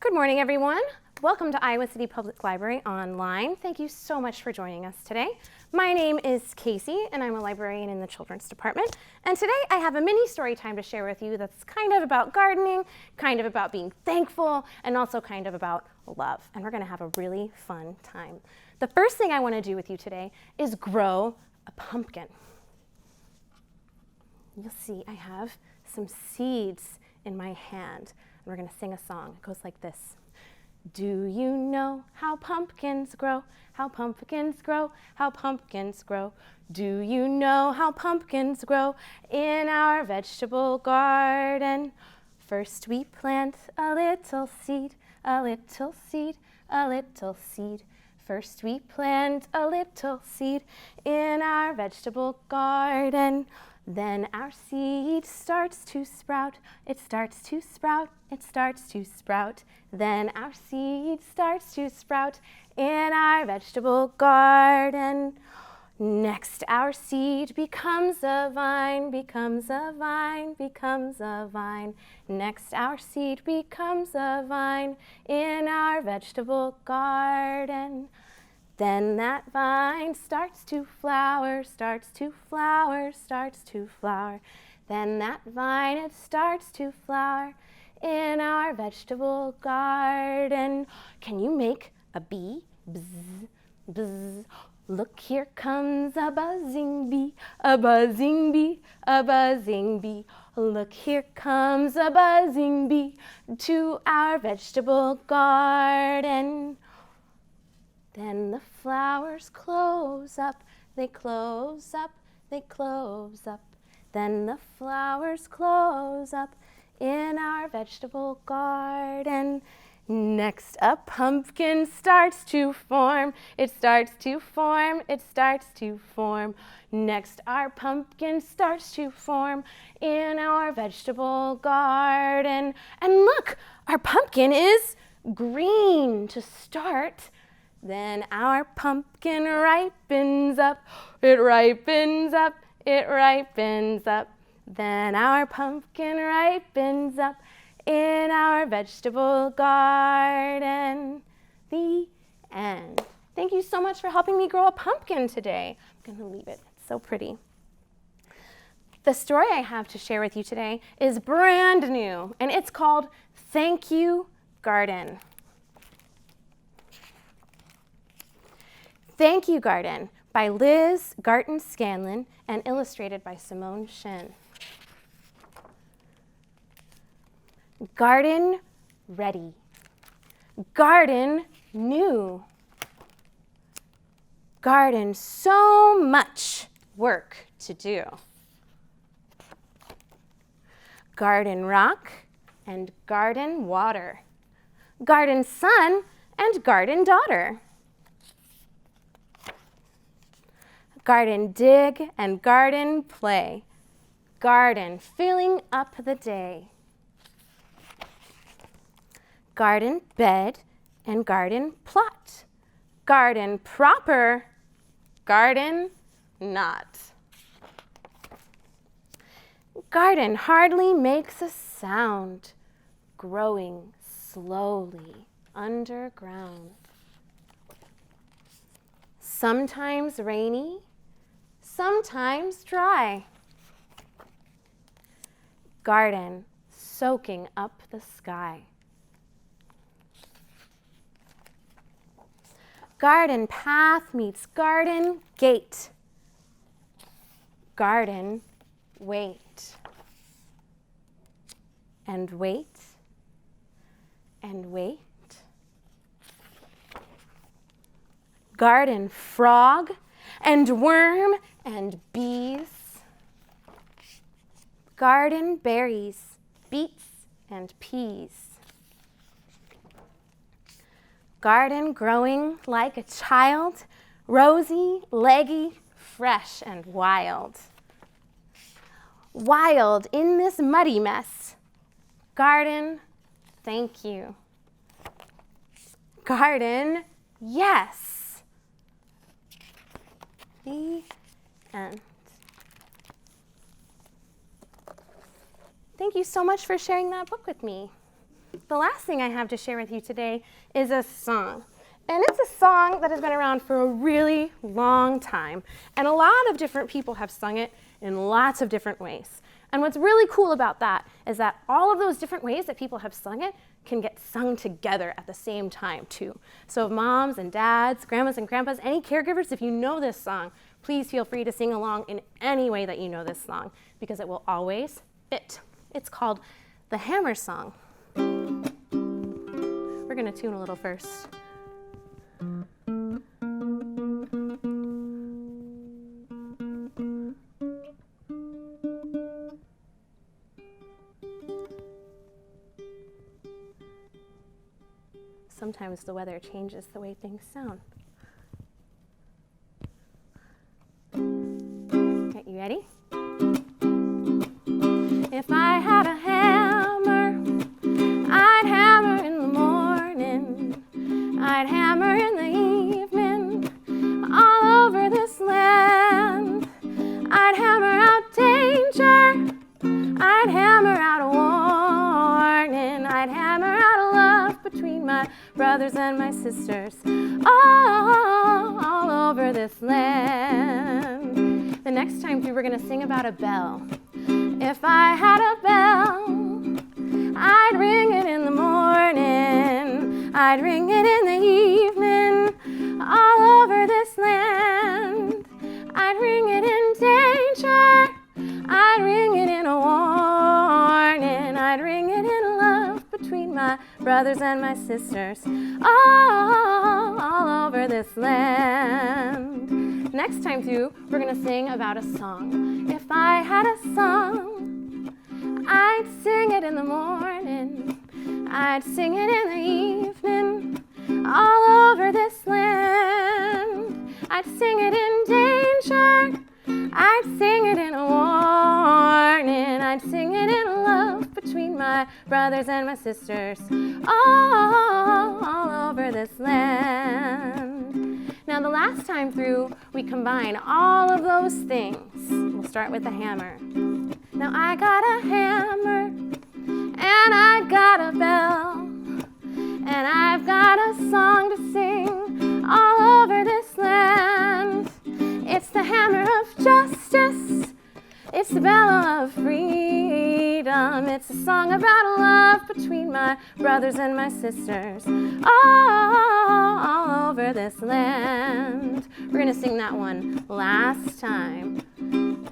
Good morning, everyone. Welcome to Iowa City Public Library Online. Thank you so much for joining us today. My name is Casey, and I'm a librarian in the Children's Department. And today I have a mini story time to share with you that's kind of about gardening, kind of about being thankful, and also kind of about love. And we're going to have a really fun time. The first thing I want to do with you today is grow a pumpkin. You'll see I have some seeds in my hand. And we're going to sing a song. It goes like this. Do you know how pumpkins grow? How pumpkins grow? How pumpkins grow? Do you know how pumpkins grow in our vegetable garden? First we plant a little seed, a little seed, a little seed. First we plant a little seed in our vegetable garden. Then our seed starts to sprout, it starts to sprout, it starts to sprout. Then our seed starts to sprout in our vegetable garden. Next our seed becomes a vine, becomes a vine, becomes a vine. Next our seed becomes a vine in our vegetable garden. Then that vine starts to flower, starts to flower, starts to flower. Then that vine, it starts to flower in our vegetable garden. Can you make a bee? Bzz, bzz. Look, here comes a buzzing bee, a buzzing bee, a buzzing bee. Look, here comes a buzzing bee to our vegetable garden. Then the flowers close up, they close up, they close up. Then the flowers close up in our vegetable garden. Next a pumpkin starts to form, it starts to form, it starts to form. Next our pumpkin starts to form in our vegetable garden. And look, our pumpkin is green to start. Then our pumpkin ripens up, it ripens up, it ripens up. Then our pumpkin ripens up in our vegetable garden. The end. Thank you so much for helping me grow a pumpkin today. I'm going to leave it. It's so pretty. The story I have to share with you today is brand new, and it's called Thank You, Garden. Thank You, Garden by Liz Garton Scanlon and illustrated by Simone Shen. Garden ready. Garden new. Garden so much work to do. Garden rock and garden water. Garden son and garden daughter. Garden dig and garden play. Garden filling up the day. Garden bed and garden plot. Garden proper, garden not. Garden hardly makes a sound, growing slowly underground. Sometimes rainy, sometimes dry. Garden soaking up the sky. Garden path meets garden gate. Garden wait. And wait. And wait. Garden frog and worm and bees. Garden berries, beets and peas. Garden growing like a child, rosy, leggy, fresh and wild. Wild in this muddy mess. Garden, thank you. Garden, yes. The end. Thank you so much for sharing that book with me. the last thing I have to share with you today is a song. And it's a song that has been around for a really long time. And a lot of different people have sung it in lots of different ways. And what's really cool about that is that all of those different ways that people have sung it can get sung together at the same time too. So moms and dads, grandmas and grandpas, any caregivers, if you know this song, please feel free to sing along in any way that you know this song, because it will always fit. It's called the Hammer Song. We're gonna tune a little first. Sometimes the weather changes the way things sound. Okay, you ready? If I had a hammer, I'd hammer in the morning, I'd hammer in the evening, all over this land. I'd hammer out danger, I'd hammer out a warning, I'd hammer out a love between my brothers and my sisters, all over this land. The next time through, we're gonna sing about a bell. If I had a bell, I'd ring it in the morning, I'd ring it in the evening, all over this land. I'd ring it in danger, I'd ring it in a warning, I'd ring it in a love between my brothers and my sisters, all over this land. Next time through, we're gonna sing about a song. If I had a song, I'd sing it in the morning, I'd sing it in the evening, all over this land. I'd sing it in danger, I'd sing it in a warning, I'd sing it in a love between my brothers and my sisters, all over this land. Now the last time through, we combine all of those things. We'll start with the hammer. Now I got a hammer, and I got a bell, and I've got a song to sing all over this land. It's the hammer of justice, it's the bell of freedom, it's a song about a love between my brothers and my sisters, all over this land. We're gonna sing that one last time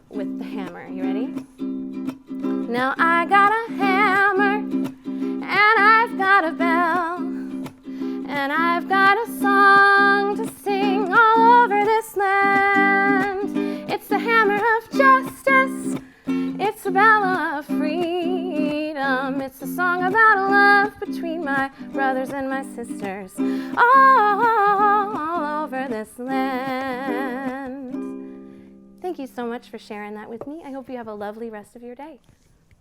with the hammer. You ready? Now I got a hammer, and I've got a bell, and I've got a song to sing all over this land. It's the hammer of justice, it's the bell of freedom, it's a song about a love between my brothers and my sisters, all over this land. Thank you so much for sharing that with me. I hope you have a lovely rest of your day.